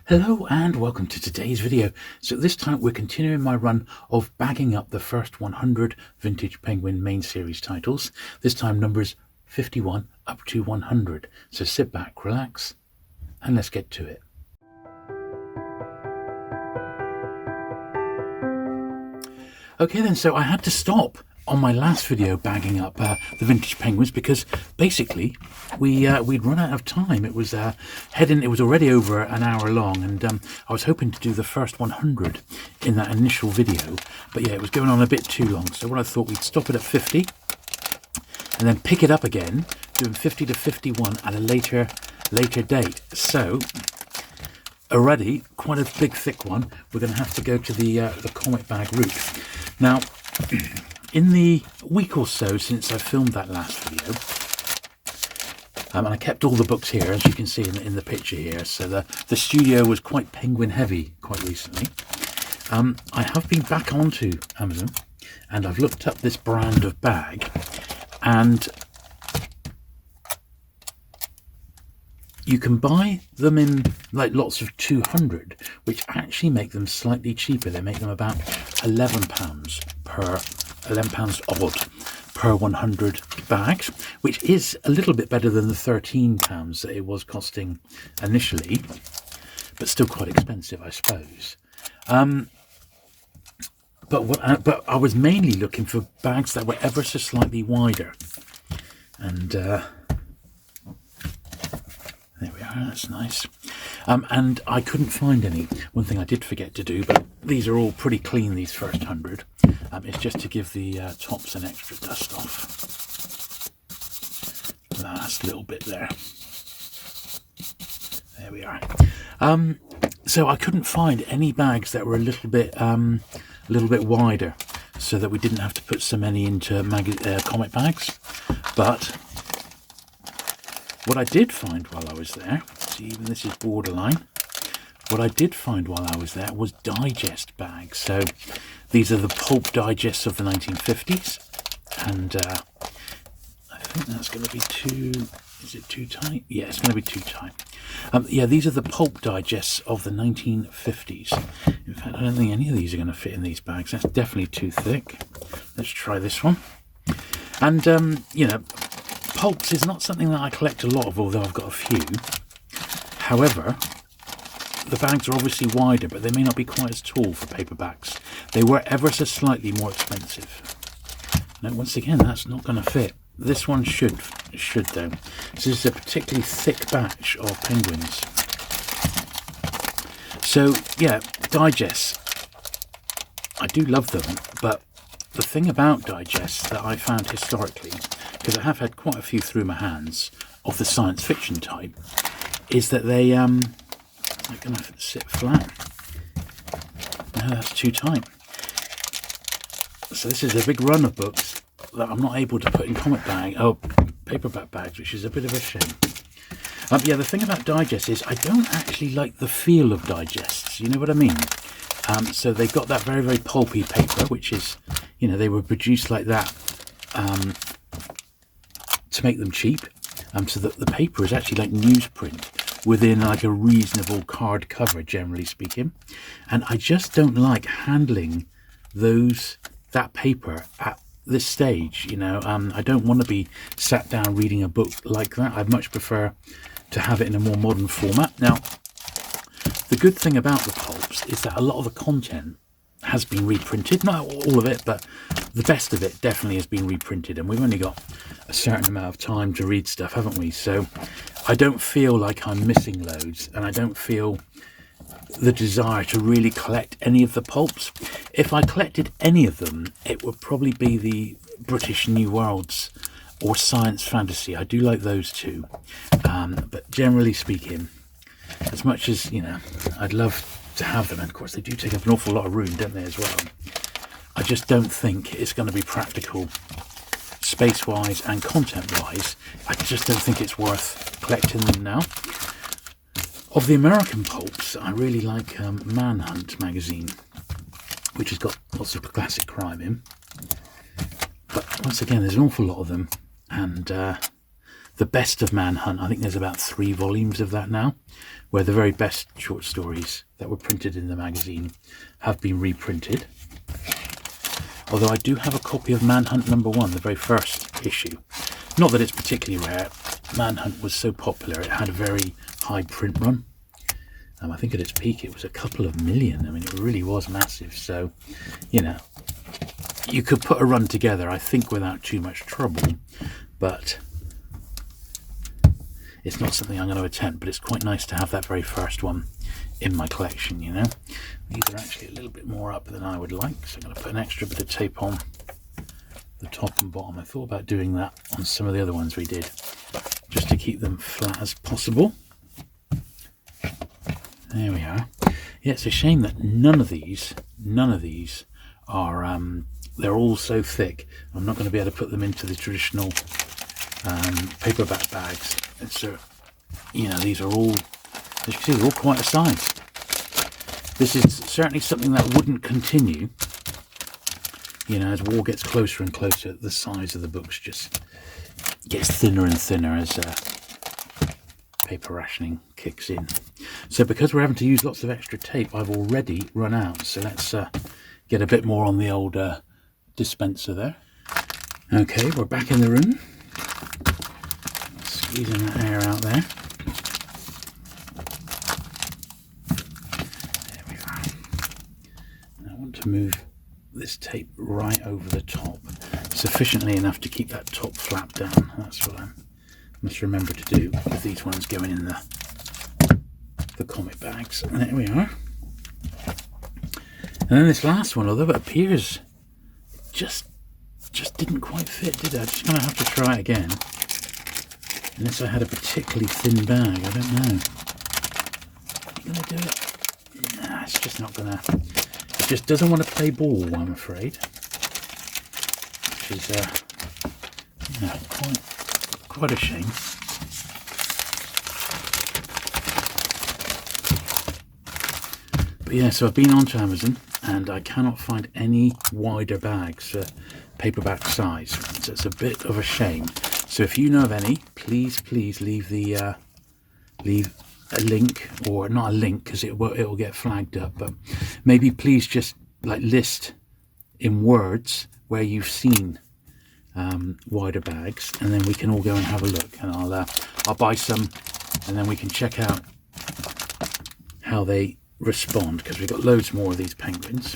Hello and welcome to today's video. So this time we're continuing my run of bagging up the first 100 Vintage Penguin main series titles, this time numbers 51 up to 100. So sit back, relax, and let's get to it. Okay then, so I had to stop on my last video bagging up the Vintage Penguins because basically we'd run out of time. It was it was already over an hour long, and I was hoping to do the first 100 in that initial video, but yeah, it was going on a bit too long. So what I thought, we'd stop it at 50 and then pick it up again, doing 50 to 51 at a later date. So already quite a big thick one. We're going to have to go to the comic bag route now. In the week or so since I filmed that last video, and I kept all the books here, as you can see in the picture here, so the studio was quite penguin heavy quite recently. I have been back onto Amazon and I've looked up this brand of bag, and you can buy them in like lots of 200, which actually make them slightly cheaper. They make them about £11 odd per 100 bags, which is a little bit better than the £13 that it was costing initially, but still quite expensive, I suppose. But I was mainly looking for bags that were ever so slightly wider, and there we are, that's nice. And I couldn't find any. One thing I did forget to do, but these are all pretty clean, these first 100, is just to give the tops an extra dust off. Last little bit there. There we are. So I couldn't find any bags that were a little bit wider, so that we didn't have to put so many into comic bags. But what I did find while I was there, see, even this is borderline, what I did find while I was there was digest bags. So these are the pulp digests of the 1950s, and I think that's going to be is it too tight? Yeah, it's going to be too tight. Yeah, these are the pulp digests of the 1950s. In fact, I don't think any of these are going to fit in these bags. That's definitely too thick. Let's try this one. And you know, pulps is not something that I collect a lot of, although I've got a few. However, the bags are obviously wider, but they may not be quite as tall for paperbacks. They were ever so slightly more expensive. Now, once again, that's not going to fit. This one should though. This is a particularly thick batch of penguins. So yeah, digests, I do love them, but the thing about digests that I found historically, because I have had quite a few through my hands of the science fiction type, is that they're going to sit flat. No, that's too tight. So this is a big run of books that I'm not able to put in paperback bags, which is a bit of a shame. Yeah, the thing about digests is I don't actually like the feel of digests, you know what I mean? So they've got that very, very pulpy paper, which is, you know, they were produced like that to make them cheap. So that the paper is actually like newsprint within like a reasonable card cover, generally speaking. And I just don't like handling that paper at this stage, you know. I don't want to be sat down reading a book like that. I'd much prefer to have it in a more modern format. Now, the good thing about the pulps is that a lot of the content has been reprinted. Not all of it, but the best of it definitely has been reprinted, and we've only got a certain amount of time to read stuff, haven't we? So I don't feel like I'm missing loads, and I don't feel the desire to really collect any of the pulps. If I collected any of them, it would probably be the British New Worlds or science fantasy. I do like those too, but generally speaking, as much as, you know, I'd love to have them, and of course they do take up an awful lot of room, don't they, as well, I just don't think it's going to be practical space wise and content wise. I just don't think it's worth collecting them now. Of the American pulps, I really like Manhunt magazine, which has got lots of classic crime in. But once again, there's an awful lot of them, and the best of Manhunt. I think there's about 3 volumes of that now, where the very best short stories that were printed in the magazine have been reprinted. Although I do have a copy of Manhunt #1, the very first issue. Not that it's particularly rare. Manhunt was so popular, it had a very high print run. I think at its peak it was a couple of million. I mean, it really was massive. So, you know, you could put a run together, I think, without too much trouble. But it's not something I'm going to attempt. But it's quite nice to have that very first one in my collection, you know. These are actually a little bit more up than I would like. So I'm going to put an extra bit of tape on the top and bottom. I thought about doing that on some of the other ones we did, just to keep them flat as possible. There we are. Yeah, it's a shame that none of these are, they're all so thick. I'm not going to be able to put them into the traditional paperback bags. And so, you know, these are all, as you can see, they're all quite a size. This is certainly something that wouldn't continue. You know, as war gets closer and closer, the size of the books just gets thinner and thinner as paper rationing kicks in. So because we're having to use lots of extra tape, I've already run out. So let's get a bit more on the old dispenser there. Okay, we're back in the room. Squeezing that air out there. There we are. And I want to move this tape right over the top, sufficiently enough to keep that top flap down. That's what I must remember to do with these ones going in the comic bags. And there we are. And then this last one, although it appears just didn't quite fit, did it? I'm just going to have to try it again. Unless I had a particularly thin bag, I don't know. Are you going to do it? Nah, it's just not going to. It just doesn't want to play ball, I'm afraid. Which is, yeah, quite a shame. But yeah, so I've been onto Amazon and I cannot find any wider bags for paperback size. So it's a bit of a shame. So if you know of any, please leave the leave a link, or not a link because it will get flagged up, but maybe please just like list in words where you've seen wider bags, and then we can all go and have a look, and I'll buy some, and then we can check out how they respond, because we've got loads more of these penguins.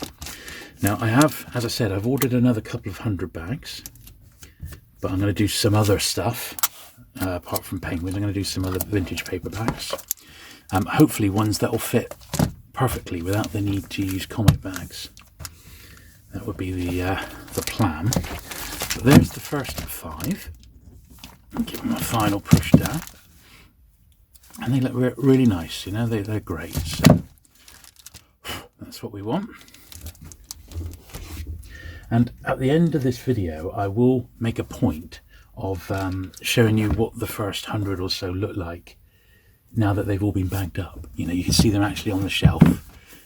Now I have, as I said, I've ordered another couple of 100 bags, but I'm going to do some other stuff apart from penguins. I'm going to do some other vintage paperbacks, hopefully ones that will fit perfectly without the need to use comic bags. That would be the plan. So there's the first 5. I'll give them a final push down, and they look really nice, you know, they're great. So that's what we want. And at the end of this video I will make a point of showing you what the first 100 or so look like now that they've all been bagged up. You know, you can see them actually on the shelf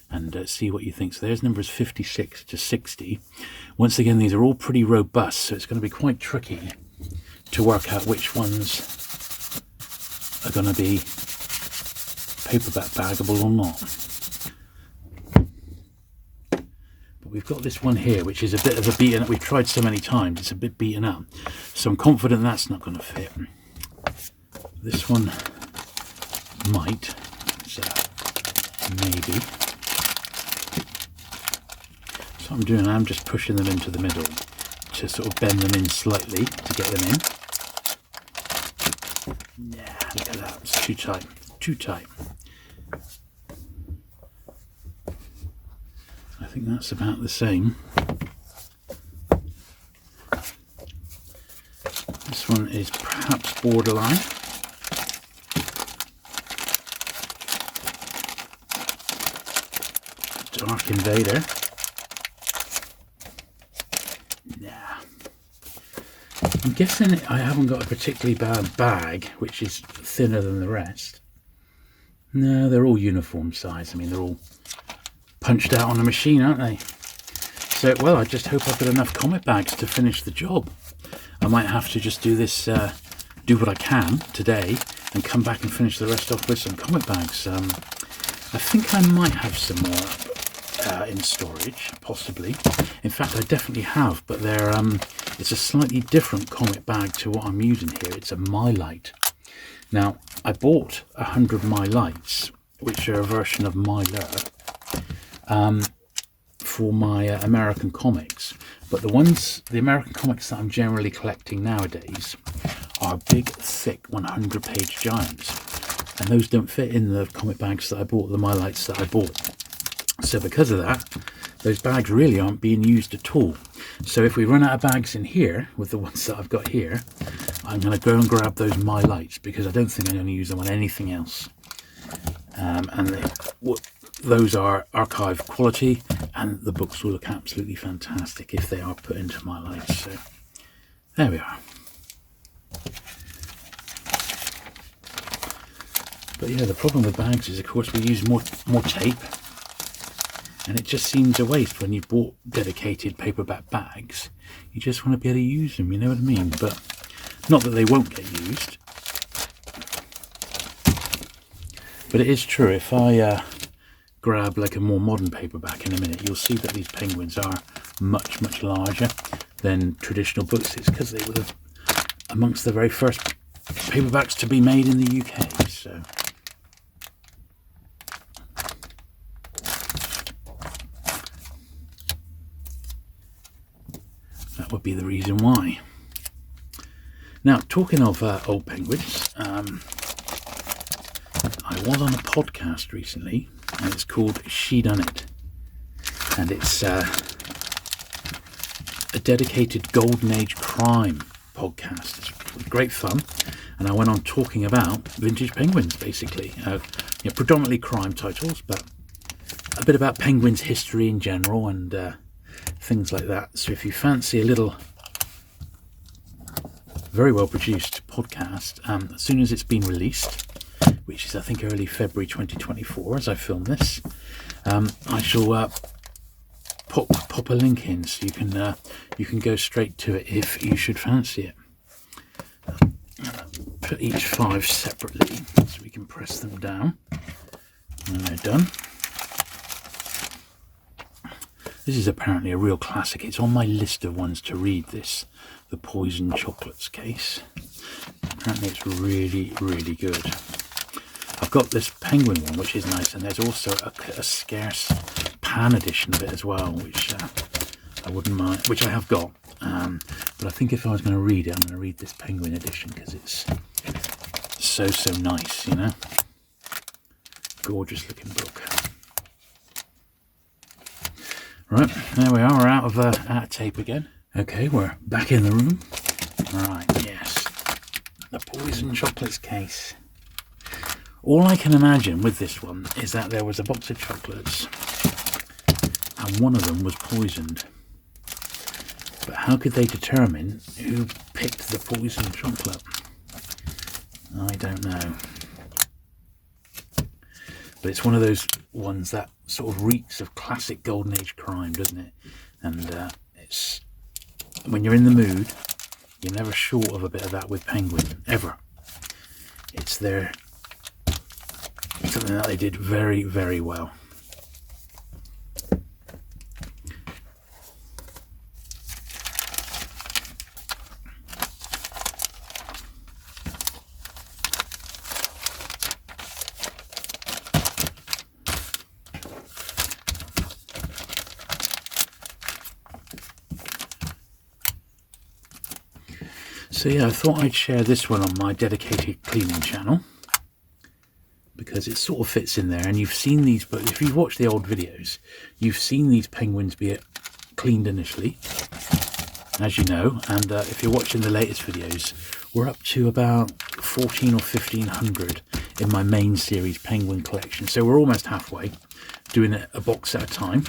and see what you think. So there's numbers 56 to 60. Once again, these are all pretty robust, so it's going to be quite tricky to work out which ones are going to be paperback baggable or not. But we've got this one here, which is a bit of a beaten up. We've tried so many times, it's a bit beaten up. So I'm confident that's not going to fit. This one might, so maybe. So what I'm doing, I'm just pushing them into the middle to sort of bend them in slightly to get them in. Yeah, look at that, it's too tight, too tight. I think that's about the same. This one is perhaps borderline. Dark Invader. Nah. I'm guessing I haven't got a particularly bad bag, which is thinner than the rest. No, they're all uniform size. I mean, they're all punched out on a machine, aren't they? So, well, I just hope I've got enough comic bags to finish the job. I might have to just do do what I can today and come back and finish the rest off with some comic bags. I think I might have some more in storage, possibly. In fact, I definitely have, but they're it's a slightly different comic bag to what I'm using here. It's a My Light. Now, I bought 100 My Lights, which are a version of Mylar, for my American comics. But the American comics that I'm generally collecting nowadays are big, thick 100-page giants. And those don't fit in the comic bags that I bought, the My Lights that I bought. So because of that, those bags really aren't being used at all. So if we run out of bags in here, with the ones that I've got here, I'm going to go and grab those My Lights, because I don't think I'm going to use them on anything else. Those are archive quality, and the books will look absolutely fantastic if they are put into My Lights. So there we are. But yeah, the problem with bags is, of course, we use more tape, and it just seems a waste when you've bought dedicated paperback bags. You just want to be able to use them, you know what I mean? But not that they won't get used. But it is true, if I grab like a more modern paperback in a minute, you'll see that these penguins are much, much larger than traditional books. It's because they were amongst the very first paperbacks to be made in the UK. So that would be the reason why. Now, talking of old penguins, I was on a podcast recently, and it's called She Done It, and it's a dedicated Golden Age crime podcast. It's great fun, and I went on talking about vintage penguins, basically. Predominantly crime titles, but a bit about penguins' history in general, and things like that. So if you fancy a little very well produced podcast, as soon as it's been released, which is I think early February 2024 as I film this, I shall pop a link in, so you can go straight to it if you should fancy it. Put each 5 separately so we can press them down when they're done. This is apparently a real classic. It's on my list of ones to read, this, the Poison Chocolates case. Apparently it's really, really good. I've got this penguin one, which is nice, and there's also a scarce pan edition of it as well, which I wouldn't mind, which I have got. But I think if I was going to read it, I'm going to read this penguin edition, because it's so nice, you know. Gorgeous looking book. Right, there we are. We're out of tape again. Okay, we're back in the room. Right, yes, the Poison Chocolates case. All I can imagine with this one is that there was a box of chocolates and one of them was poisoned. But how could they determine who picked the poisoned chocolate? I don't know. But it's one of those ones that sort of reeks of classic Golden Age crime, doesn't it? And it's, when you're in the mood, you're never short of a bit of that with Penguin, ever. It's something that they did very, very well. So yeah, I thought I'd share this one on my dedicated cleaning channel, because it sort of fits in there, and you've seen these, but if you've watched the old videos, you've seen these penguins be cleaned initially, as you know, and if you're watching the latest videos, we're up to about 14 or 1500 in my main series penguin collection, so we're almost halfway, doing it a box at a time.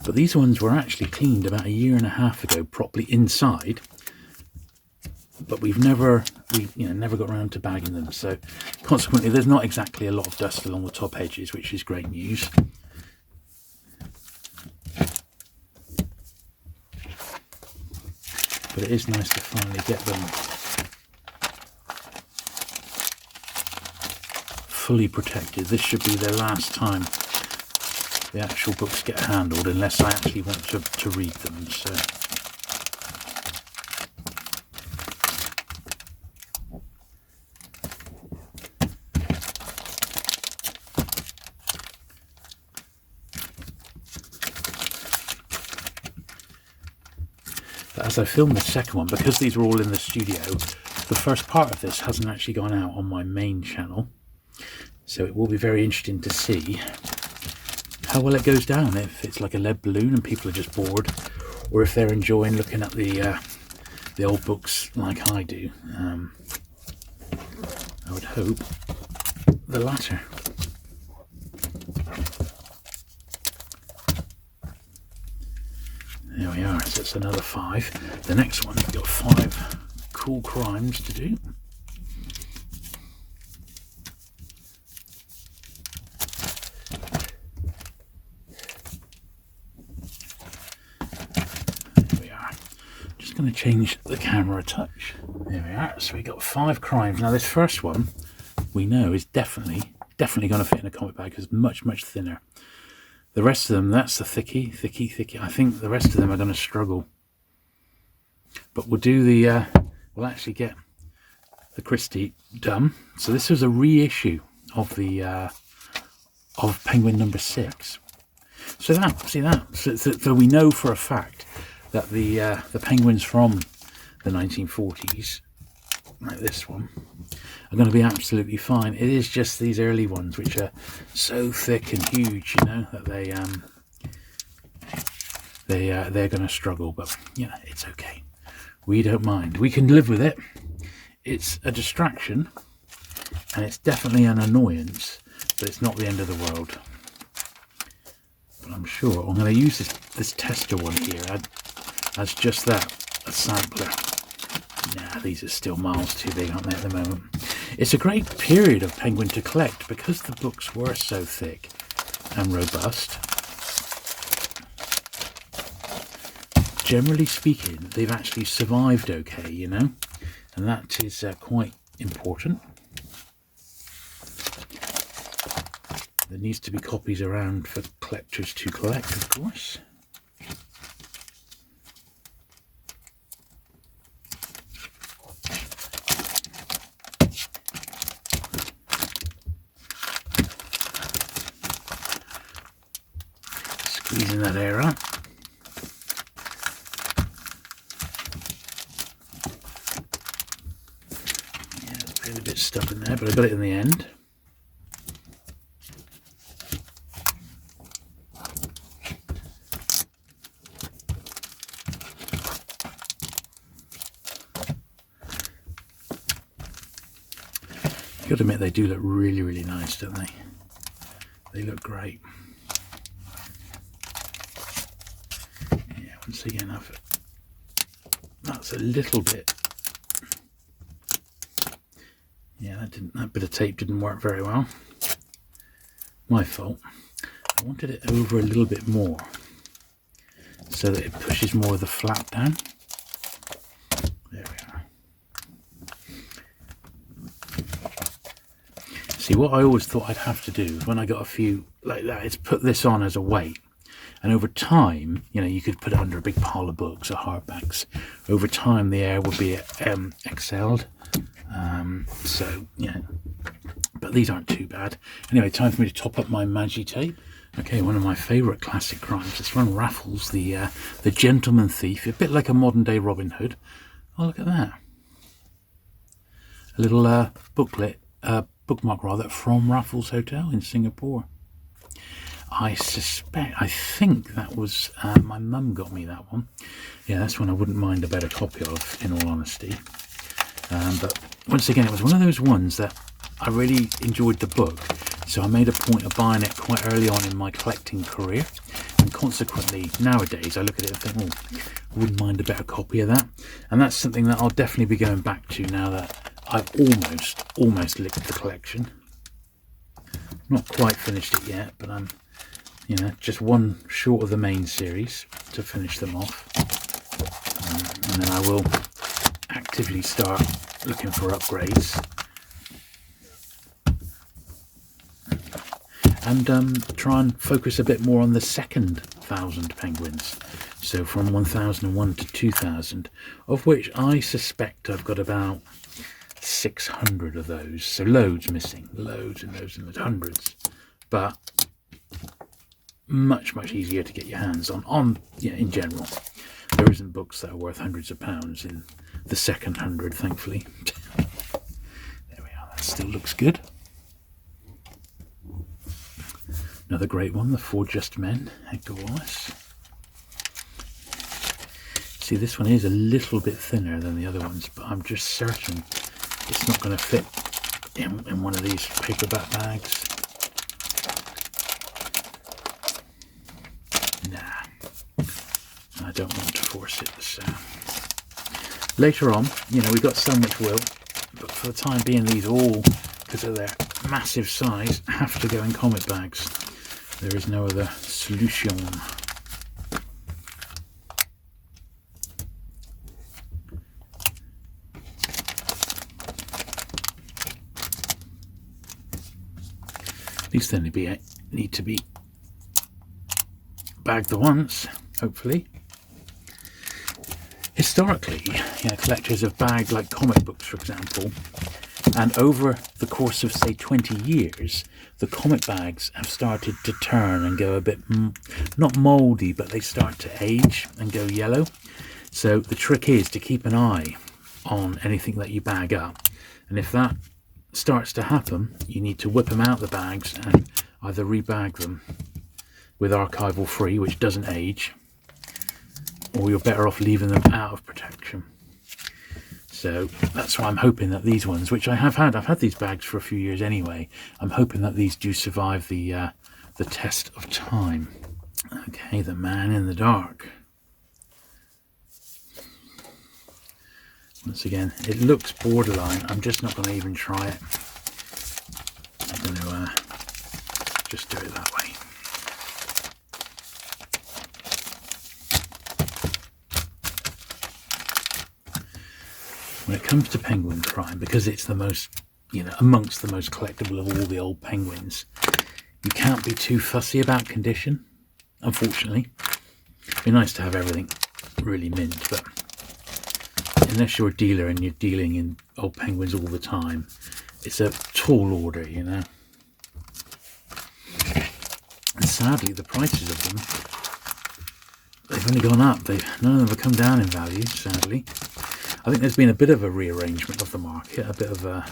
But these ones were actually cleaned about a year and a half ago, properly inside, but we've never got around to bagging them, so consequently there's not exactly a lot of dust along the top edges, which is great news. But it is nice to finally get them fully protected. This should be the last time the actual books get handled, unless I actually want to read them. So but as I film the second one, because these are all in the studio, the first part of this hasn't actually gone out on my main channel, so it will be very interesting to see how well it goes down, if it's like a lead balloon and people are just bored, or if they're enjoying looking at the old books like I do. I would hope the latter. There we are, so it's another 5. The next one, we've got 5 cool crimes to do. Going to change the camera a touch. There we are. So we got 5 crimes. Now this first one we know is definitely going to fit in a comic bag, because it's much thinner. The rest of them, that's the thicky. I think the rest of them are going to struggle. But we'll do the we'll actually get the Christie done. So this was a reissue of the of Penguin number 6. So so we know for a fact that the penguins from the 1940s, like this one, are going to be absolutely fine. It is just these early ones which are so thick and huge, you know, that they're going to struggle. But yeah, it's okay. We don't mind. We can live with it. It's a distraction, and it's definitely an annoyance, but it's not the end of the world. But I'm sure I'm going to use this tester one here as just that, a sampler. Nah, these are still miles too big, aren't they, at the moment? It's a great period of Penguin to collect, because the books were so thick and robust. Generally speaking, they've actually survived okay, you know, and that is quite important. There needs to be copies around for collectors to collect, of course. Squeezing that air out. Yeah, it's really a bit stuck in there, but I got it in the end. I've got to admit, they do look really nice, don't they? They look great. Yeah, once again, that's a little bit. Yeah, that bit of tape didn't work very well. My fault. I wanted it over a little bit more, so that it pushes more of the flap down. There we are. See, what I always thought I'd have to do when I got a few like that is put this on as a weight, and over time, you know, you could put it under a big pile of books or hardbacks. Over time, the air would be exhaled. So yeah, but these aren't too bad. Anyway, time for me to top up my Magi tape. Okay, one of my favourite classic crimes. It's from Raffles, the Gentleman Thief, a bit like a modern day Robin Hood. Oh, look at that! A little bookmark rather, from Raffles Hotel in Singapore. I think that was my mum got me that one. Yeah, that's one I wouldn't mind a better copy of, in all honesty. But once again, it was one of those ones that I really enjoyed the book, so I made a point of buying it quite early on in my collecting career, and consequently nowadays I look at it and think, oh, I wouldn't mind a better copy of that. And that's something that I'll definitely be going back to now that I've almost licked the collection. Not quite finished it yet, but I'm, you know, just one short of the main series to finish them off, and then I will actively start looking for upgrades. and try and focus a bit more on the second 1,000 penguins. So from 1001 to 2000, of which I suspect I've got about 600 of those. So loads missing, loads and loads and loads, hundreds. But much easier to get your hands on in general. There isn't books that are worth hundreds of pounds in the second 100, thankfully. There we are, that still looks good. Another great one, The Four Just Men, Edgar Wallace. See, this one is a little bit thinner than the other ones, but I'm just certain it's not going to fit in one of these paperback bags. Nah, I don't want to force it. So later on, we've got some which will, but for the time being, these all, because of their massive size, have to go in comic bags. There is no other solution. These then need to be bagged at once, hopefully. Historically, collectors have bagged like comic books, for example, and over the course of, say, 20 years, the comic bags have started to turn and go a bit, not mouldy, but they start to age and go yellow. So the trick is to keep an eye on anything that you bag up. And if that starts to happen, you need to whip them out of the bags and either rebag them with archival free, which doesn't age, or you're better off leaving them out of protection. So that's why I'm hoping that these ones, which I've had these bags for a few years anyway, I'm hoping that these do survive the test of time. Okay, The Man in the Dark. Once again, it looks borderline. I'm just not going to even try it. I'm going to just do it that way. When it comes to penguin crime, because it's the most, amongst the most collectible of all the old penguins, you can't be too fussy about condition, unfortunately. It'd be nice to have everything really mint, but unless you're a dealer and you're dealing in old penguins all the time, it's a tall order, And sadly, the prices of them, they've only gone up. None of them have come down in value, sadly. I think there's been a bit of a rearrangement of the market, a bit of a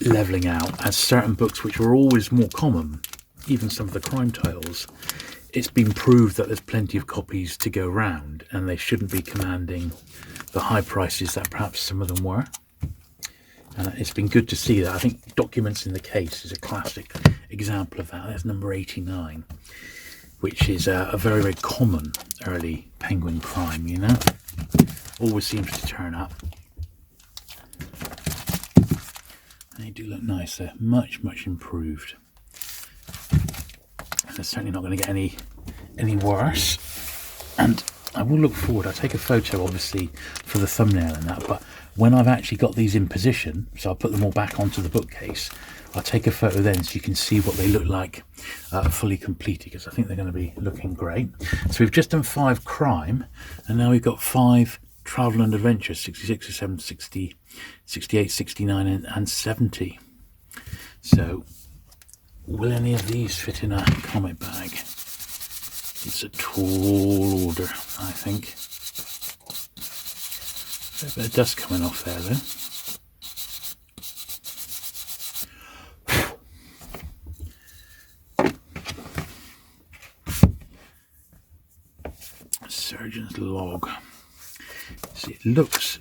levelling out, as certain books which were always more common, even some of the crime titles, it's been proved that there's plenty of copies to go round and they shouldn't be commanding the high prices that perhaps some of them were. And it's been good to see that. I think Documents in the Case is a classic example of that. That's number 89, which is a very, very common early penguin crime, Always seems to turn up. They do look nice. They're much improved. And they're certainly not going to get any worse. And I will look forward. I'll take a photo, obviously, for the thumbnail and that. But when I've actually got these in position, so I'll put them all back onto the bookcase, I'll take a photo then so you can see what they look like fully completed, because I think they're going to be looking great. So we've just done 5 crime, and now we've got 5 travel and adventure, 66, 67, 60, 68, 69 and 70. So will any of these fit in a comic bag? It's a tall order, I think. A bit of dust coming off there though. Surgeon's log. See, it looks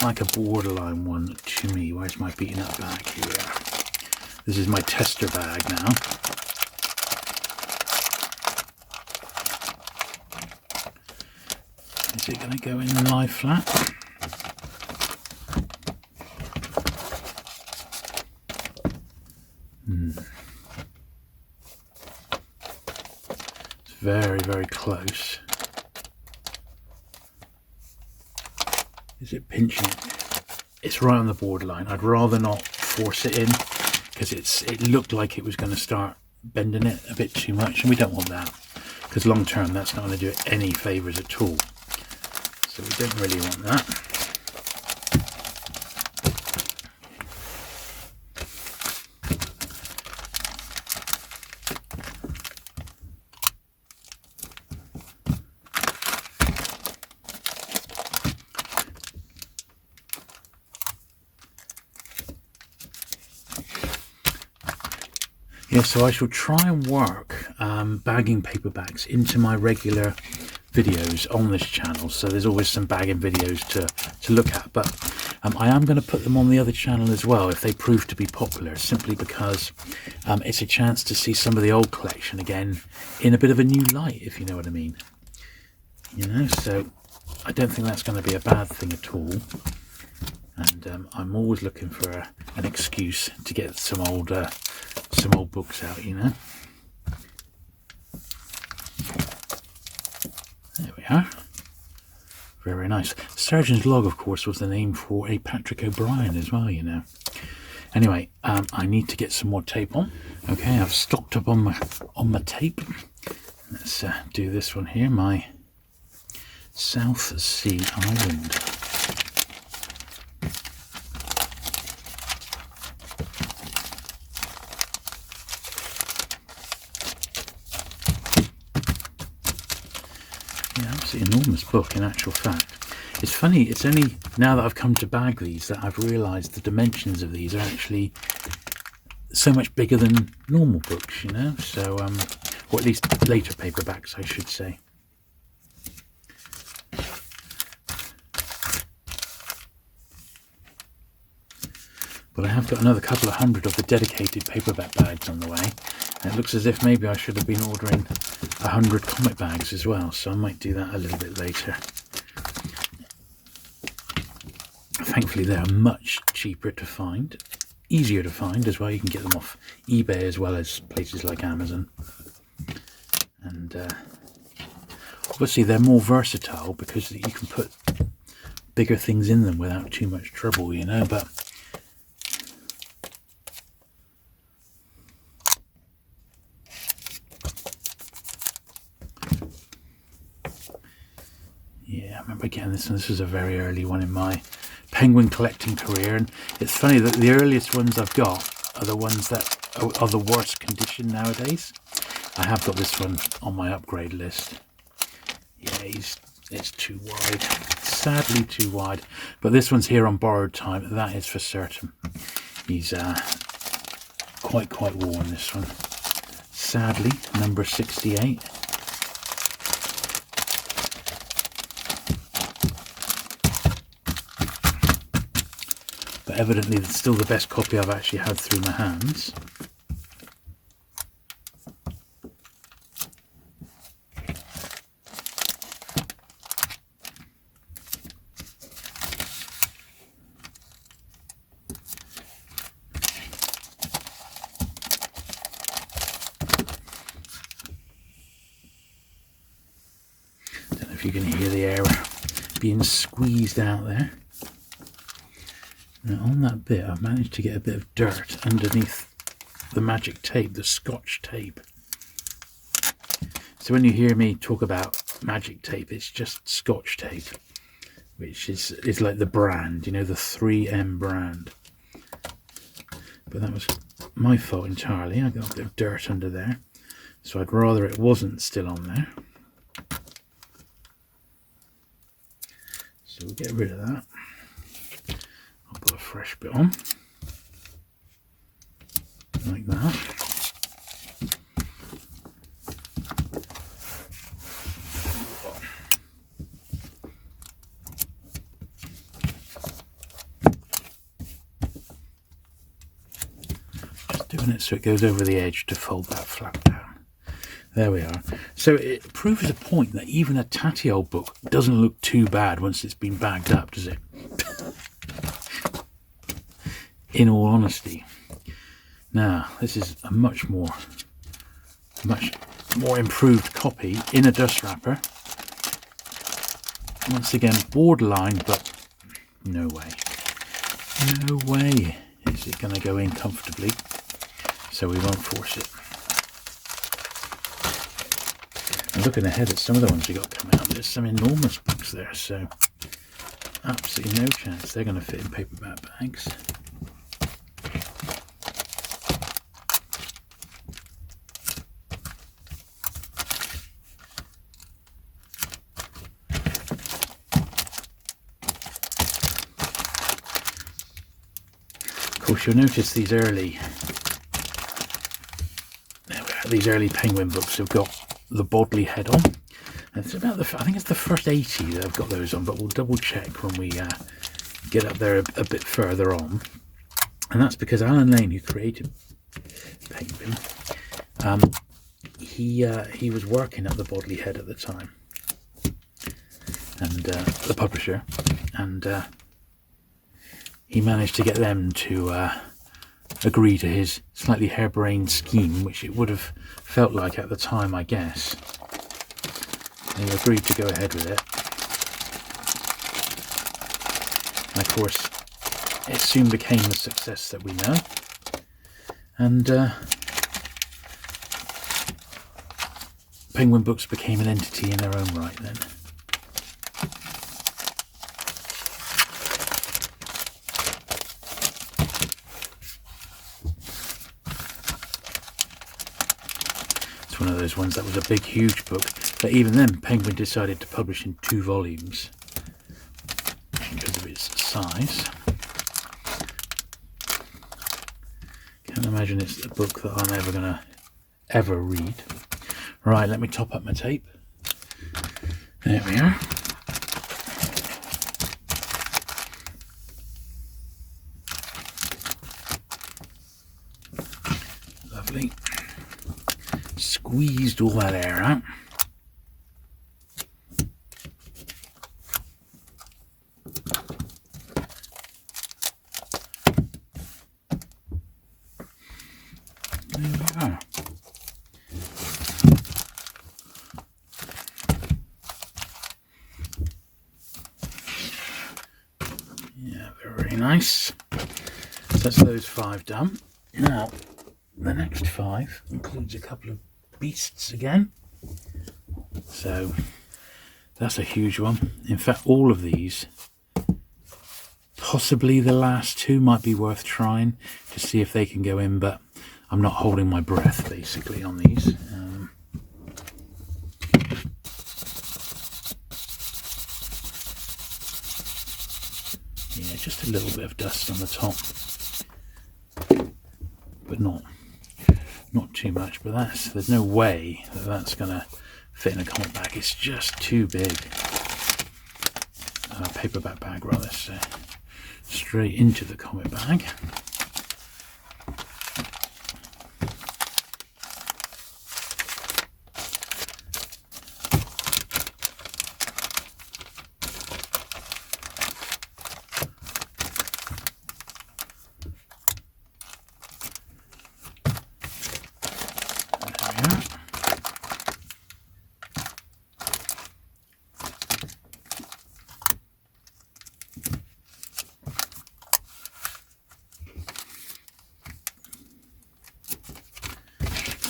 like a borderline one to me. Where's my beaten up bag? Here. This is my tester bag now. Is it going to go in the lie flat? It's very, very close. Is it pinching? It's right on the borderline. I'd rather not force it in. because it looked like it was going to start bending it a bit too much, and we don't want that, because long term that's not going to do it any favours at all. So we don't really want that. Yeah, so I shall try and work bagging paperbacks into my regular videos on this channel. So there's always some bagging videos to look at, but I am going to put them on the other channel as well if they prove to be popular, simply because it's a chance to see some of the old collection again in a bit of a new light, if you know what I mean. You know, so I don't think that's going to be a bad thing at all. And I'm always looking for an excuse to get some old books out, you know. There we are. Very nice. Surgeon's Log, of course, was the name for a Patrick O'Brien as well, you know. Anyway, I need to get some more tape on. Okay, I've stocked up on my tape. Let's do this one here, my South Sea Island. Enormous book in actual fact. It's funny, it's only now that I've come to bag these that I've realised the dimensions of these are actually so much bigger than normal books, you know, so or at least later paperbacks I should say. But I have got another couple of hundred of the dedicated paperback bags on the way, and it looks as if maybe I should have been ordering 100 comic bags as well, so I might do that a little bit later. Thankfully they're much cheaper to find, easier to find as well. You can get them off eBay as well as places like Amazon, and obviously they're more versatile because you can put bigger things in them without too much trouble, you know. But yeah, I remember getting this one. This was a very early one in my penguin collecting career, and it's funny that the earliest ones I've got are the ones that are the worst condition nowadays. I have got this one on my upgrade list. Yeah, it's too wide, sadly too wide, but this one's here on borrowed time, that is for certain. He's quite worn, this one, sadly. Number 68. But evidently it's still the best copy I've actually had through my hands. Don't know if you can hear the air being squeezed out there. Now on that bit I've managed to get a bit of dirt underneath the magic tape, the Scotch tape. So when you hear me talk about magic tape, it's just Scotch tape, which is like the brand, you know, the 3M brand. But that was my fault entirely. I got a bit of dirt under there, so I'd rather it wasn't still on there. So we'll get rid of that. I'll put a fresh bit on, like that. Just doing it so it goes over the edge to fold that flap down. There we are. So it proves a point that even a tatty old book doesn't look too bad once it's been bagged up, does it? In all honesty. Now, this is a much more improved copy in a dust wrapper. Once again, borderline, but no way is it going to go in comfortably. so we won't force it. I'm looking ahead at some of the ones we got coming up. There's some enormous books there, so absolutely no chance they're going to fit in paperback bags. Of course, you'll notice these early Penguin books have got the Bodley head on. And it's about I think it's the first 80 that I've got those on, but we'll double check when we get up there a bit further on. And that's because Alan Lane, who created Penguin, he was working at the Bodley head at the time, and the publisher, and he managed to get them to agree to his slightly harebrained scheme, which it would have felt like at the time, I guess. They agreed to go ahead with it. And of course, it soon became the success that we know. And Penguin Books became an entity in their own right then. It's one of those ones that was a big, huge book. But even then, Penguin decided to publish in 2 volumes because of its size. Can't imagine it's a book that I'm ever going to ever read. Right, let me top up my tape. There we are. Lovely. Squeezed all that air out. There we are. Yeah, very nice. So that's those 5 done. Now, the next 5 includes a couple of beasts again. So that's a huge one. In fact, all of these, possibly the last 2, might be worth trying to see if they can go in, but I'm not holding my breath basically on these. Yeah, just a little bit of dust on the top, but not too much. But there's no way that that's going to fit in a comic bag. It's just too big. Paperback bag rather, so straight into the comic bag.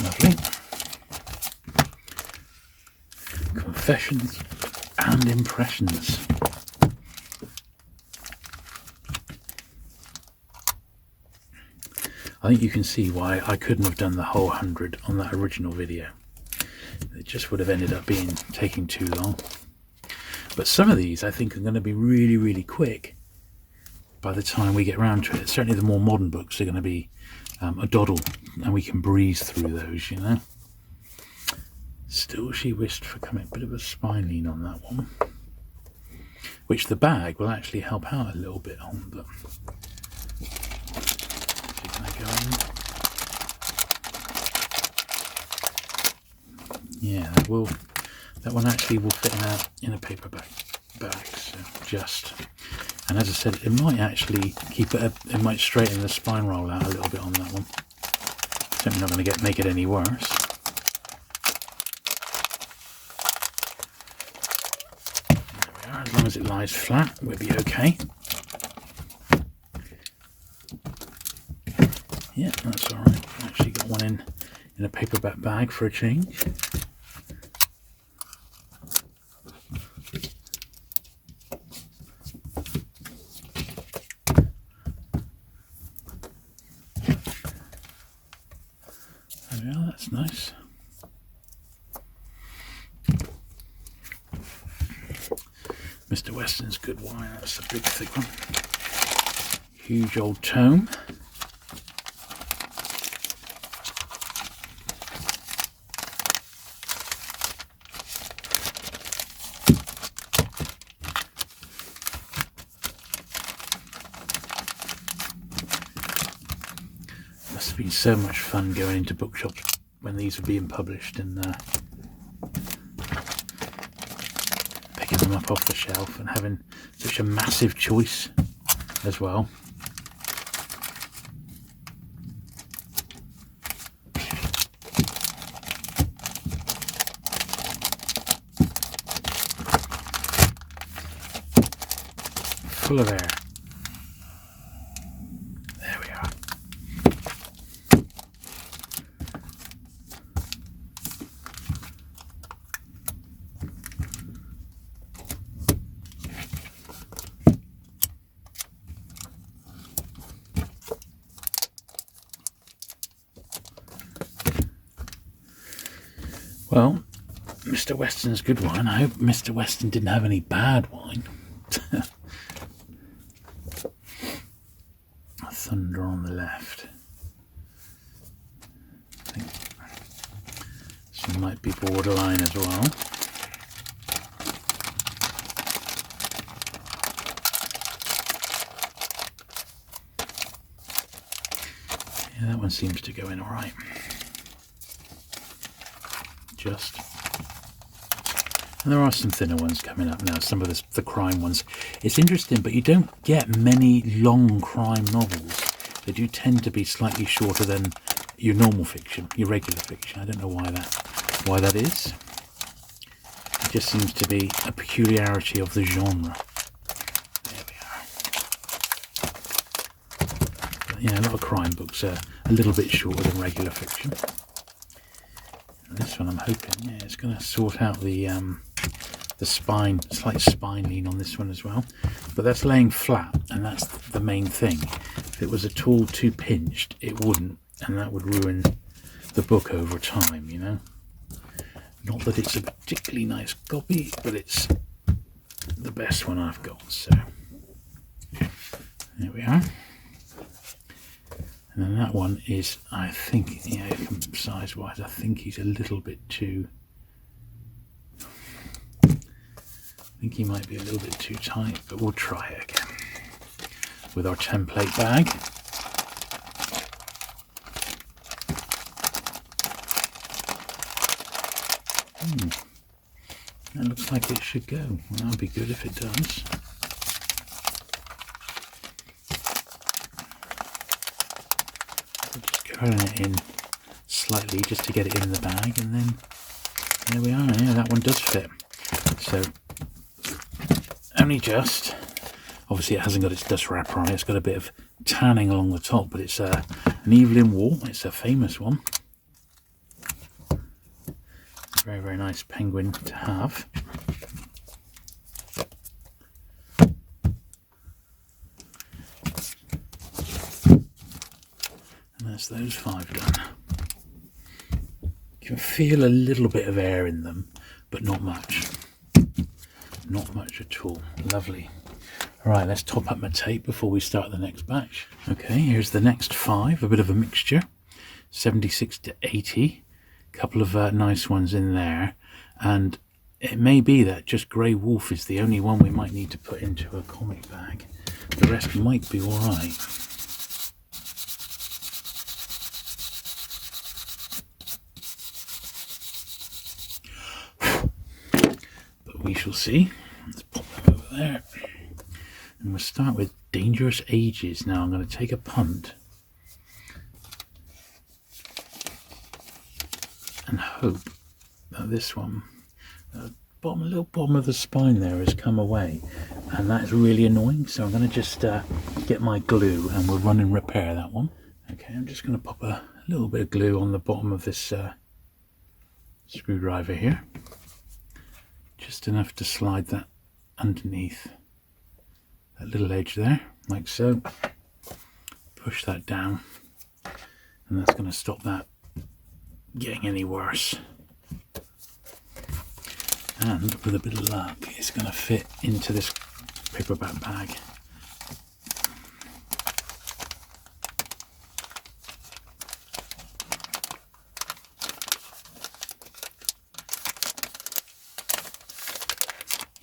Lovely. Confessions and Impressions. I think you can see why I couldn't have done the whole 100 on that original video. It just would have ended up taking too long. But some of these I think are going to be really, really quick by the time we get around to it. Certainly the more modern books are going to be a doddle, and we can breeze through those, you know. Still She Wished for Coming. Bit of a spine lean on that one, which the bag will actually help out a little bit on. But can I go in? Yeah, that one actually will fit in a paperback bag. So just. And as I said, it might actually it might straighten the spine roll out a little bit on that one. Certainly not going to make it any worse. There we are. As long as it lies flat, we'll be okay. Yeah, that's all right. Actually got one in a paperback bag for a change. There we are, that's nice. Mr. Weston's good wine, that's a big thick one. Huge old tome. Must have been so much fun going into bookshops when these were being published and picking them up off the shelf and having such a massive choice as well. Full of air. There we are. Well, Mr. Weston's good wine. I hope Mr. Weston didn't have any bad wine. Thunder on the left. I think this one might be borderline as well. Yeah, that one seems to go in all right. Just. And there are some thinner ones coming up now, some of the crime ones. It's interesting, but you don't get many long crime novels. They do tend to be slightly shorter than your normal fiction, your regular fiction. I don't know why that is. It just seems to be a peculiarity of the genre. There we are. But, yeah, a lot of crime books are a little bit shorter than regular fiction. And this one I'm hoping, yeah, it's going to sort out the spine, slight spine lean on this one as well. But that's laying flat, and that's the main thing. If it was at all too pinched, it wouldn't, and that would ruin the book over time, you know. Not that it's a particularly nice copy, but it's the best one I've got, so there we are. And then that one is, I think, yeah, size wise, I think he's a little bit too, I think he might be a little bit too tight, but we'll try it again with our template bag. That looks like it should go. Well, that'll be good if it does. Just curling it in slightly just to get it in the bag, and then there we are. Yeah, that one does fit. So only just. Obviously, it hasn't got its dust wrapper on it. It's got a bit of tanning along the top, but it's an Evelyn Waugh. It's a famous one. Very, very nice penguin to have. And that's those 5 done. You can feel a little bit of air in them, but not much. Not much at all. Lovely. Right, let's top up my tape before we start the next batch. Okay, here's the next 5, a bit of a mixture. 76 to 80. Couple of nice ones in there, and it may be that just Grey Wolf is the only one we might need to put into a comic bag. The rest might be all right. But we shall see. Let's pop them over there. And we'll start with Dangerous Ages. Now I'm going to take a punt and hope that this one, the little bottom of the spine there has come away, and that's really annoying. So I'm going to just get my glue and we'll run and repair that one. Okay, I'm just going to pop a little bit of glue on the bottom of this screwdriver here, just enough to slide that underneath that little edge there, like so. Push that down, and that's going to stop that getting any worse. And with a bit of luck, it's going to fit into this paperback bag.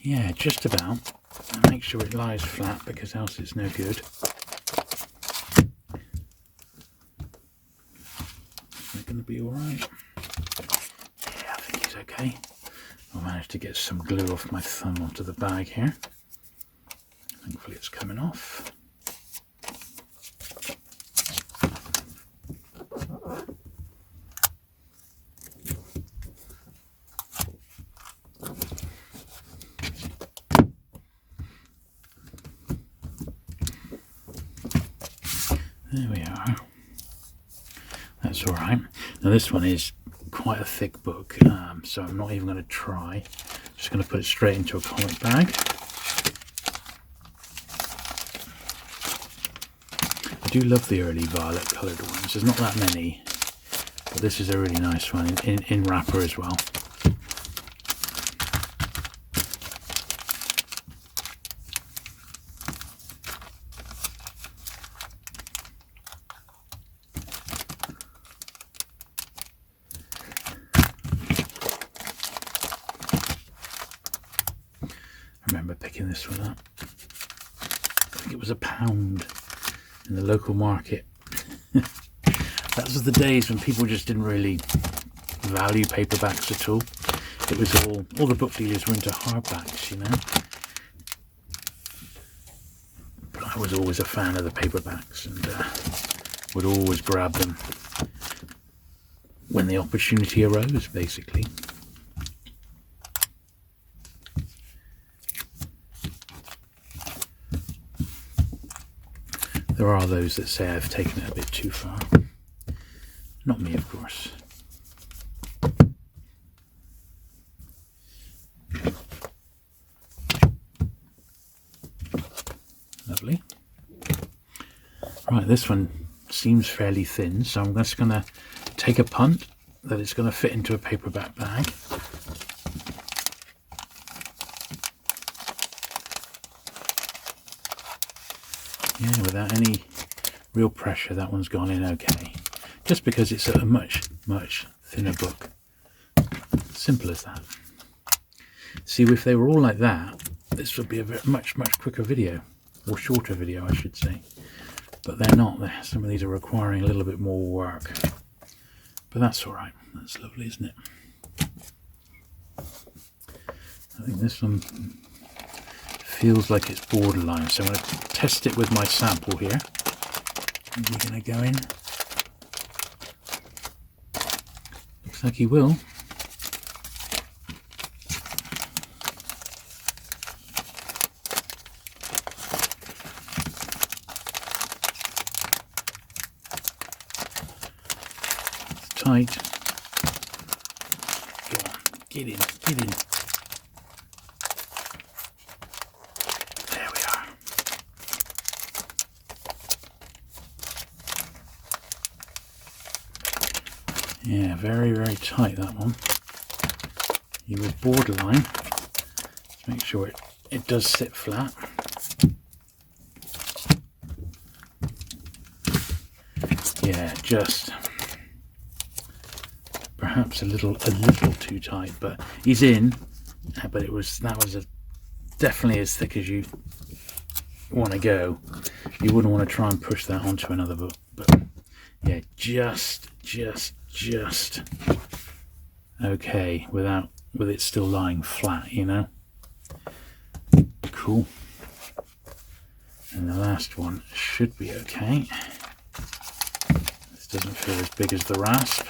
Yeah, just about. Make sure it lies flat, because else it's no good. Is that going to be alright? Yeah, I think he's okay. I managed to get some glue off my thumb onto the bag here. Thankfully it's coming off. There we are. That's all right. Now this one is quite a thick book, so I'm not even going to try. Just going to put it straight into a comic bag. I do love the early violet coloured ones. There's not that many, but this is a really nice one in wrapper as well. I remember picking this one up. I think it was £1 in the local market. That was the days when people just didn't really value paperbacks at all. It was all the book dealers were into hardbacks, you know. But I was always a fan of the paperbacks, and would always grab them when the opportunity arose, basically. There are those that say I've taken it a bit too far. Not me, of course. Lovely. Right, this one seems fairly thin, so I'm just going to take a punt that it's going to fit into a paperback bag. Yeah, without any real pressure, that one's gone in okay. Just because it's a much, much thinner book. Simple as that. See, if they were all like that, this would be a much, much quicker video. Or shorter video, I should say. But they're not. Some of these are requiring a little bit more work. But that's alright. That's lovely, isn't it? I think this one feels like it's borderline, so I'm going to test it with my sample here. Is he going to go in? Looks like he will. It's tight. Go on, get in, get in. Yeah, very, very tight, that one. He was borderline. Let's make sure it does sit flat. Yeah, just perhaps a little too tight, but he's in. But that was definitely as thick as you want to go. You wouldn't want to try and push that onto another book, but yeah, just okay with it still lying flat, you know. Cool. And the last one should be okay. This doesn't feel as big as the rasp.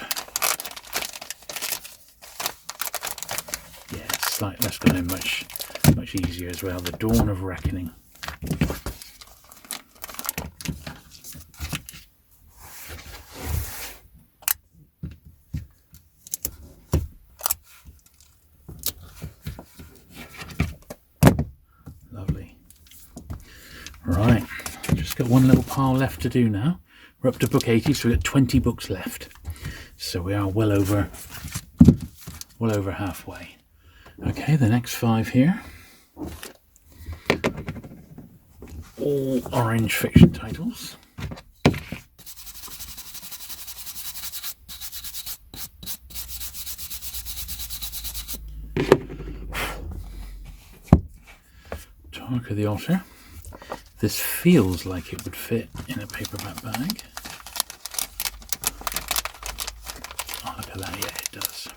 Yeah, it's like that's going to be much easier as well. The Dawn of Reckoning. Right, just got one little pile left to do now. We're up to book 80, so we've got 20 books left. So we are well over halfway. Okay, the next 5 here. All orange fiction titles. Tarka the Otter. This feels like it would fit in a paperback bag. Oh, look at that, yeah, it does.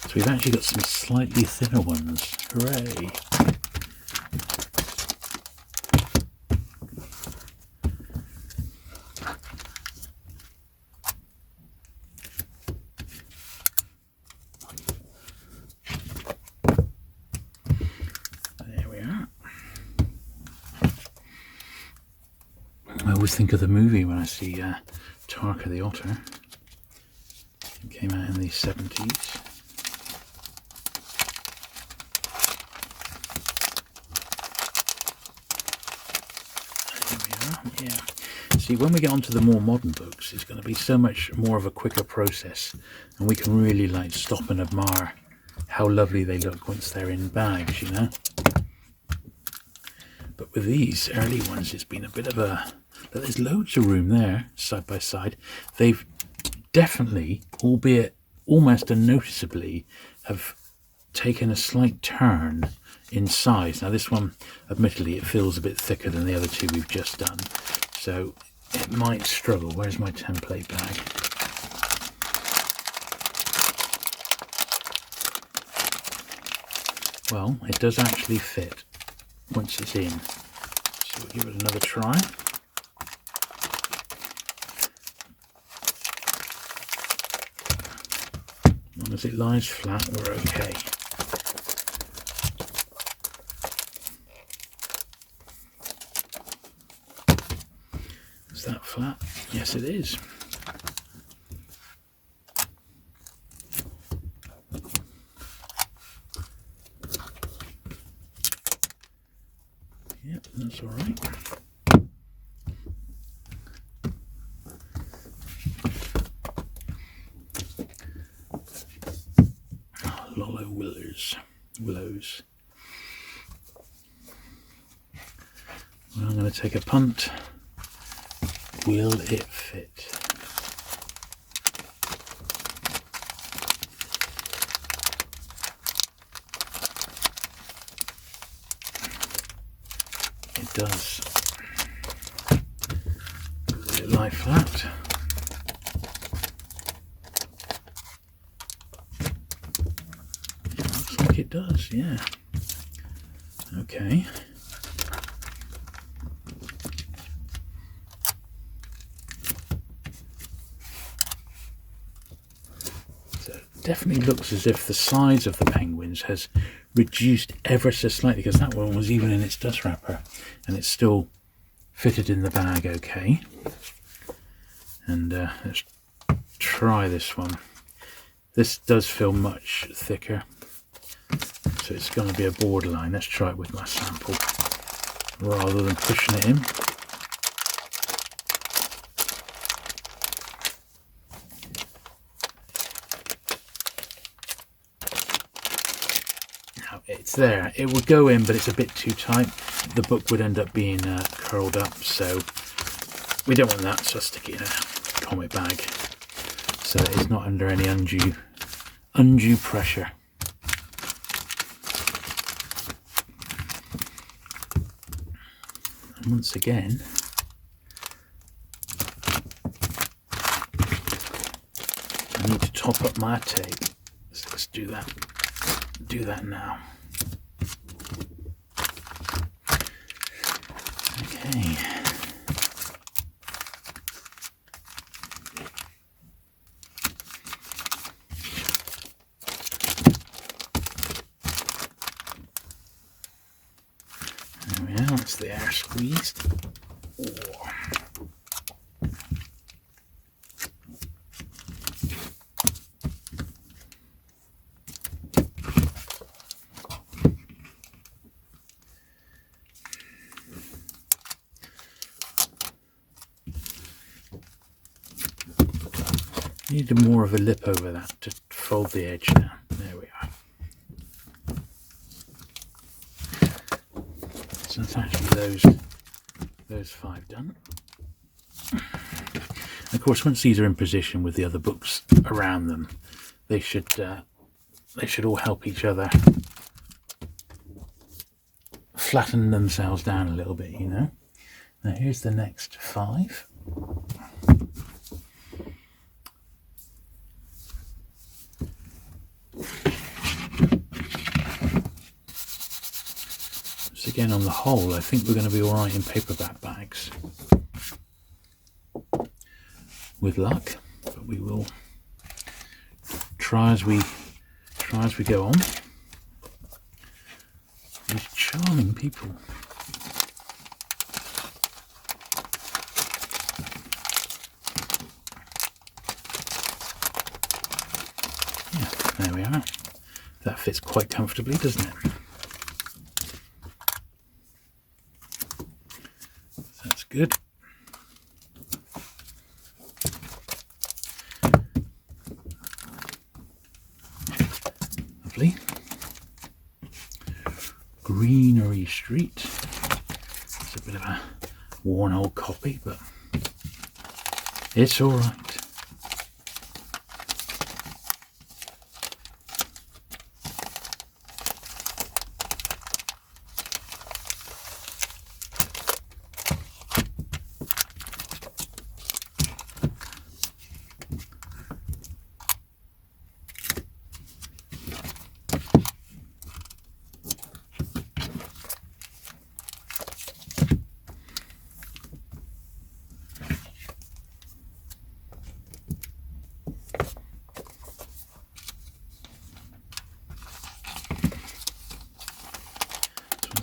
So we've actually got some slightly thinner ones. Hooray! There we are. I always think of the movie when I see Tarka the Otter. It came out in the 70s. There we are, yeah. See, when we get onto the more modern books, it's going to be so much more of a quicker process, and we can really like stop and admire how lovely they look once they're in bags, you know. But with these early ones, it's been a bit of a... There's loads of room there, side by side. They've definitely, albeit almost unnoticeably, have taken a slight turn in size. Now this one, admittedly, it feels a bit thicker than the other two we've just done, so it might struggle. Where's my template bag? Well, it does actually fit once it's in, so we'll give it another try. As long as it lies flat, we're okay. Is that flat? Yes, it is. Yep, that's all right. Lollo Willows. Well, I'm going to take a punt. Will it fit? It does. Will it lie flat? Looks like it does, yeah. Okay. So it definitely looks as if the size of the penguins has reduced ever so slightly, because that one was even in its dust wrapper and it's still fitted in the bag okay. And let's try this one. This does feel much thicker, so it's going to be a borderline. Let's try it with my sample rather than pushing it in. Now it's there. It would go in, but it's a bit too tight. The book would end up being curled up, so we don't want that, so I'll stick it in a comic bag so it's not under any undue pressure. And once again, I need to top up my tape, so let's do that now. Okay. That's the air squeezed. Oh. Need more of a lip over that to fold the edge down. There we are. So that's actually those 5 done. Of course, once these are in position with the other books around them, they should all help each other flatten themselves down a little bit, you know. Now here's the next 5. So again, on the whole, I think we're going to be all right in paperback bags. With luck, but we will try as we go on. These charming people. Yeah, there we are. That fits quite comfortably, doesn't it? That's good. Lovely. Greenery Street. It's a bit of a worn old copy, but it's all right.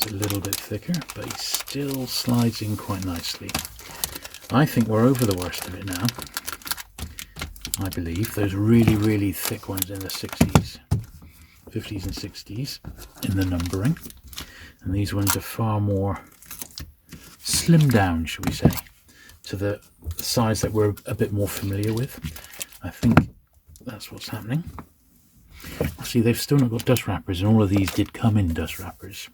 A little bit thicker, but he still slides in quite nicely. I think we're over the worst of it now. I believe those really thick ones in the 60s, 50s and 60s in the numbering, and these ones are far more slimmed down, should we say, to the size that we're a bit more familiar with. I think that's what's happening. See, they've still not got dust wrappers, and all of these did come in dust wrappers.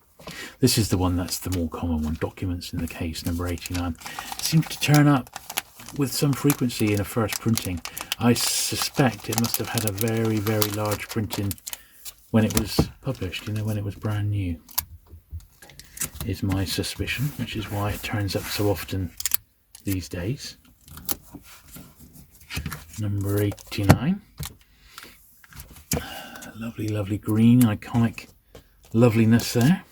This is the one that's the more common one, Documents in the Case, number 89. It seems to turn up with some frequency in a first printing. I suspect it must have had a very large printing when it was published, you know, when it was brand new, is my suspicion, which is why it turns up so often these days. Number 89. Lovely green, iconic loveliness there.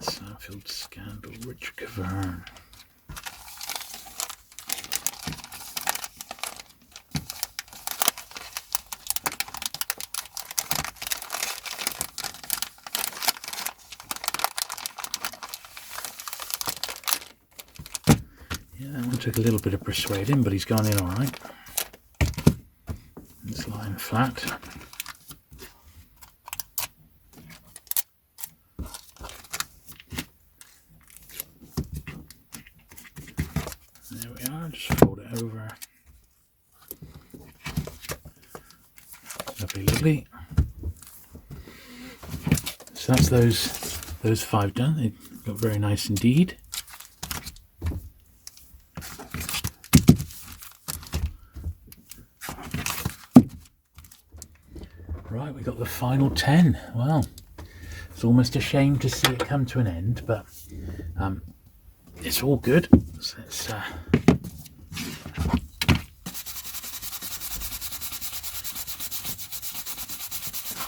Sanfield Scandal, Rich Cavern. Yeah, that one took a little bit of persuading, but he's gone in all right. It's lying flat. Just fold it over. Lovely. So that's those 5 done. They look very nice indeed. Right, we got the final 10. Well, it's almost a shame to see it come to an end, but it's all good. So it's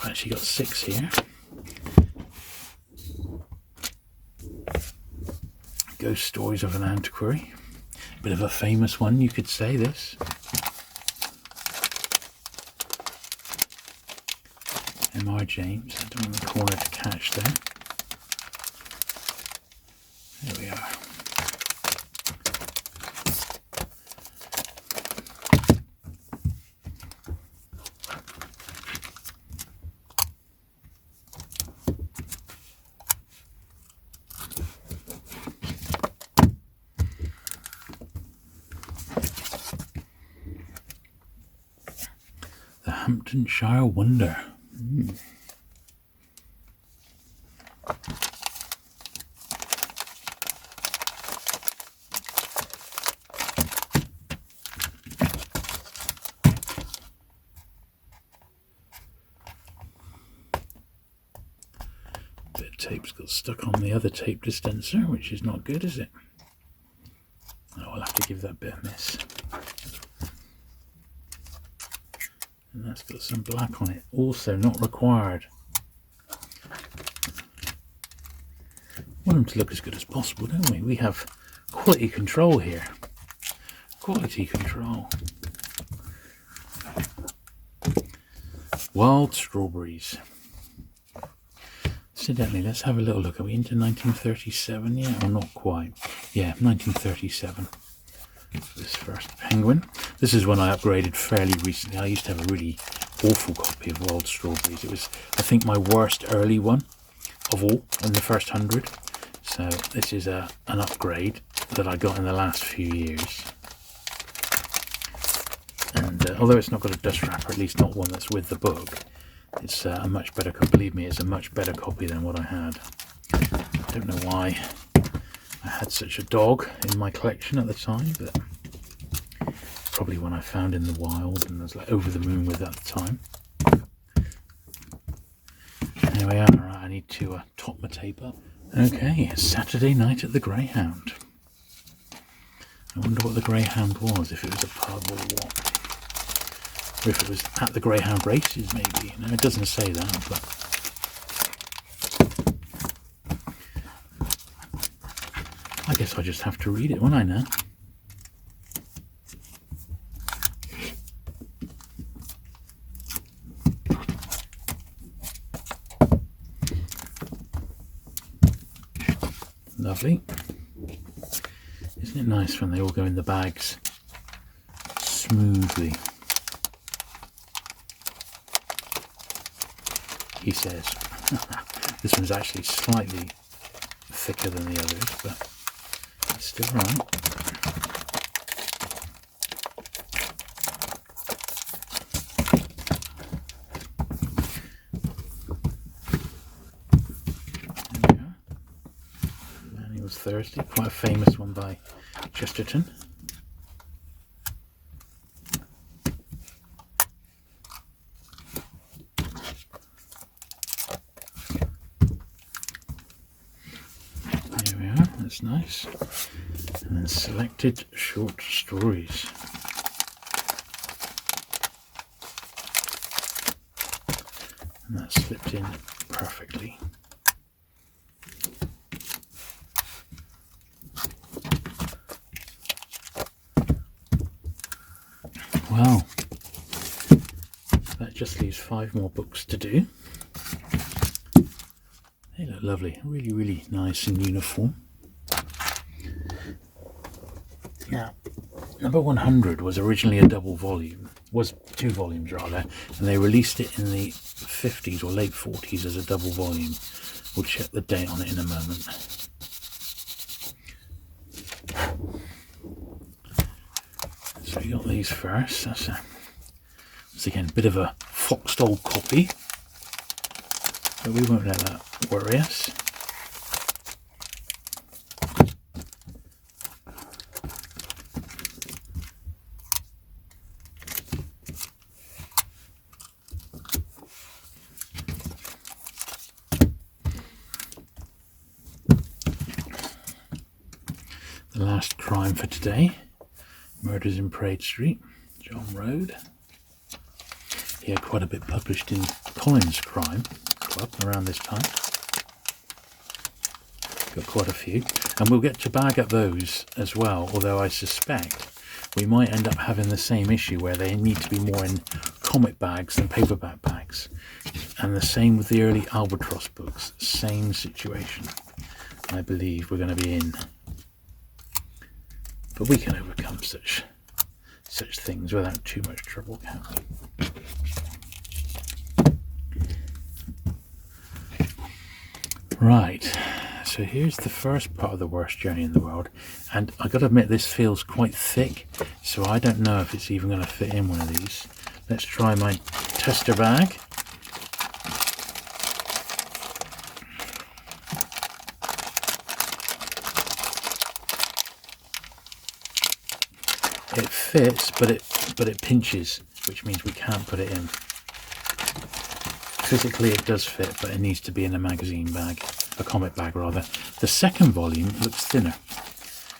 I've actually got 6 here. Ghost Stories of an Antiquary. Bit of a famous one, you could say, this. M.R. James, I don't want the corner to catch there. There we are. Northamptonshire Wonder. Bit of tape's got stuck on the other tape dispenser, which is not good, is it? Oh, I'll have to give that bit a miss. And that's got some black on it, also not required. Want them to look as good as possible, don't we? We have quality control here. Quality control. Wild strawberries. Incidentally, let's have a little look. Are we into 1937 yet, or not quite? Yeah, 1937. This first penguin. This is one I upgraded fairly recently. I used to have a really awful copy of Wild Strawberries. It was, I think, my worst early one of all in the first 100. So this is an upgrade that I got in the last few years. And although it's not got a dust wrapper, at least not one that's with the book, it's a much better copy. Believe me, it's a much better copy than what I had. I don't know why I had such a dog in my collection at the time, but probably one I found in the wild and I was like over the moon with at the time. There we are. Right, I need to top my tape up. Okay, it's Saturday night at the Greyhound. I wonder what the Greyhound was, if it was a pub or what. Or if it was at the Greyhound races, maybe. No, it doesn't say that, but I guess I just have to read it, won't I now? Lovely. Isn't it nice when they all go in the bags smoothly? He says. This one's actually slightly thicker than the others, but it's still right. There we are. Manny Was Thursday, quite a famous one by Chesterton. That's nice. And then Selected Short Stories. And that slipped in perfectly. Well, that just leaves 5 more books to do. They look lovely, really, really nice and uniform. Now, number 100 was originally a double volume, was 2 volumes rather, and they released it in the 50s or late 40s as a double volume. We'll check the date on it in a moment. So we got these first. That's once again a bit of a Foxstall copy, but we won't let that worry us. The Last Crime for Today, Murders in Parade Street, John Road. He had quite a bit published in Collins Crime Club around this time. Got quite a few, and we'll get to bag up those as well, although I suspect we might end up having the same issue where they need to be more in comic bags than paperback bags. And the same with the early Albatross books, same situation I believe we're going to be in. But we can overcome such things without too much trouble, can't we? Right, so here's the first part of The Worst Journey in the World, and I got to admit this feels quite thick, so I don't know if it's even going to fit in one of these. Let's try my tester bag. It fits, but it pinches, which means we can't put it in. Physically it does fit, but it needs to be in a magazine bag, a comic bag rather. The second volume looks thinner,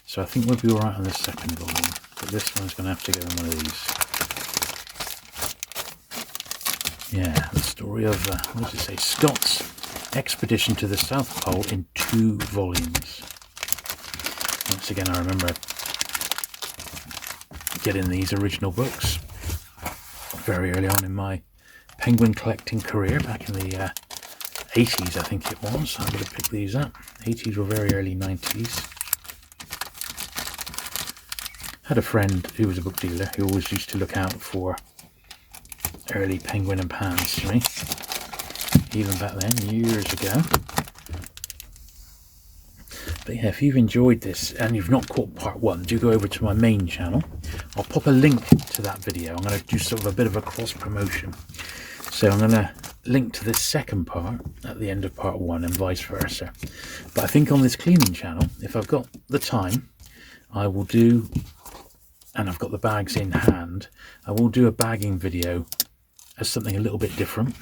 so I think we'll be alright on the second volume, but this one's going to have to go in one of these. Yeah, the story of, what does it say, Scott's expedition to the South Pole in 2 volumes. Once again, I remember getting these original books very early on in my penguin collecting career, back in the 80s I think it was. I would have picked these up. 80s or very early 90s. Had a friend who was a book dealer who always used to look out for early Penguin and Pans to me, even back then, years ago. But yeah, if you've enjoyed this and you've not caught part 1, do go over to my main channel. I'll pop a link to that video. I'm going to do sort of a bit of a cross promotion. So I'm going to link to this second part at the end of part 1 and vice versa. But I think on this cleaning channel, if I've got the time, I will do, and I've got the bags in hand, I will do a bagging video as something a little bit different,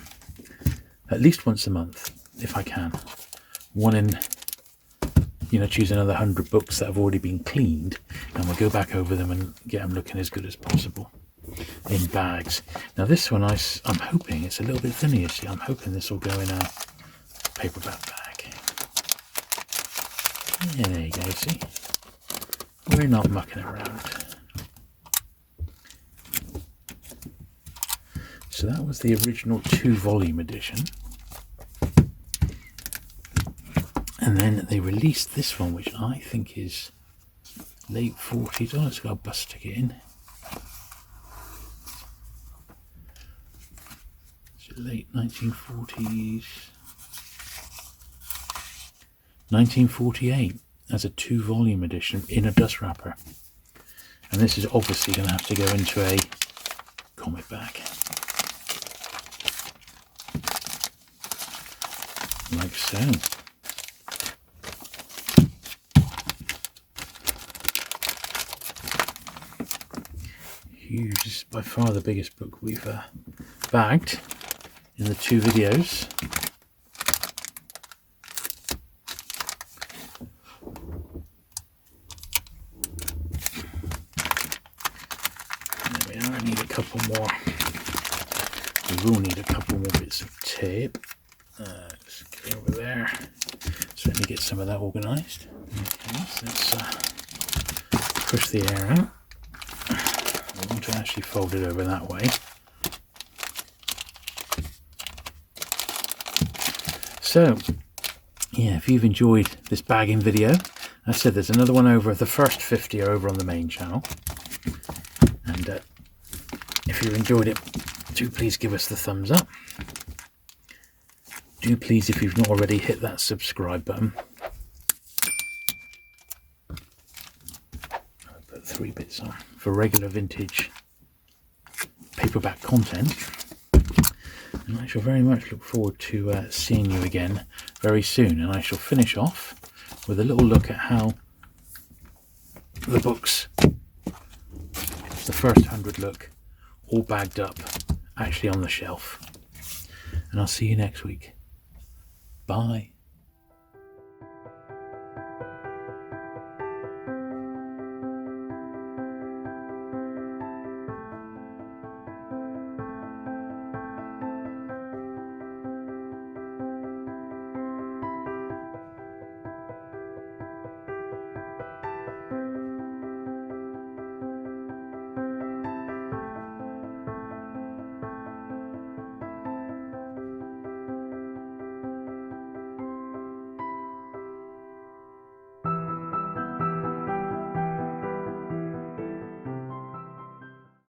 at least once a month if I can. One in, choose another 100 books that have already been cleaned, and we'll go back over them and get them looking as good as possible in bags. Now this one, I'm hoping it's a little bit thinner, you see. I'm hoping this will go in a paperback bag. Yeah, there you go, see. We're not mucking around. So that was the original 2-volume edition. And then they released this one, which I think is late 40s. Oh, it's got a bus ticket in. Is it late 1940s? 1948 as a 2-volume edition in a dust wrapper. And this is obviously going to have to go into a comic bag. Like so. Huge. This is by far the biggest book we've bagged in the 2 videos. There we are. I need a couple more. We will need a couple more bits of tape. Let's get over there. So let me get some of that organised. Okay, so let's push the air out. I want to actually fold it over that way. So, yeah, if you've enjoyed this bagging video, I said there's another one over. The first 50 are over on the main channel. And if you've enjoyed it, do please give us the thumbs up. Do please, if you've not already, hit that subscribe button. I'll put 3 bits on for regular vintage paperback content. And I shall very much look forward to seeing you again very soon. And I shall finish off with a little look at how the books, the first 100 look, all bagged up, actually on the shelf. And I'll see you next week. Bye.